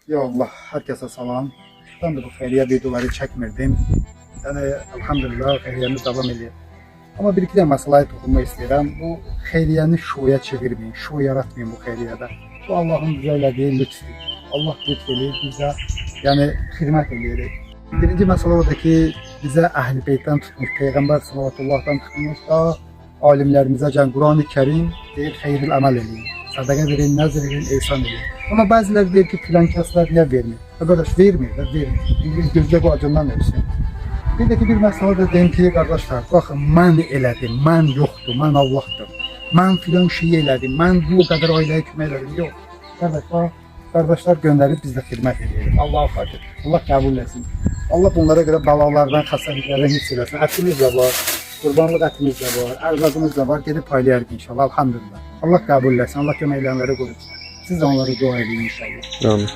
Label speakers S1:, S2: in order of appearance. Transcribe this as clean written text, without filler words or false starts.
S1: Ya Allah, herkese salam. Ben de bu xeyriyyə videoları çəkmirdim. Yəni, elhamdülillah xeyriyyəmiz davam edir. Ama bir iki de məsələyə toxunmaq istəyirəm. Bu xeyriyyəni şoya çevirmeyin, şo yaratmayın bu xeyriyyədə. Bu Allah'ın bizə elədiyi lütfüdür. Allah lütf eləyir, bizə yəni xidmət edirik. Birinci məsələ odur ki, bizə Əhl-i Beytdən tutmuş, Peyğəmbər sallallahu tutmuş da alimlərimizə gələn Quran-ı Kərim deyir, xeyril əməl eləyin. Sədaqə verin, nəzr edin, ehsan edin. Ama bazıları deyir ki, filan kəslər niyə vermir? Arkadaş vermir də, vermir. Gözlə bu acından versin. Bir de ki bir məsələ də deyim ki, qardaşlar, baxın, mən elədim, mən yoxdur, mən Allahdır. Mən filan şey elədim, mən bu qədər ailəyə kömək elədim. Yox. Qardaşlar göndərib biz də xidmət edirik. Allah xatir. Allah qəbul etsin. Allah bunlara görə bəlalardan, xəstəliklərdən hiss eləsin. Ətimiz də var, qurbanlıq ətimiz də var, ərzazımız da var. Gedib paylayarıq inşallah, elhamdülillah. Allah qəbul etsin, Allah köməkləyenləri qorusun. Siz de onları dua edin inşallah.
S2: Amin.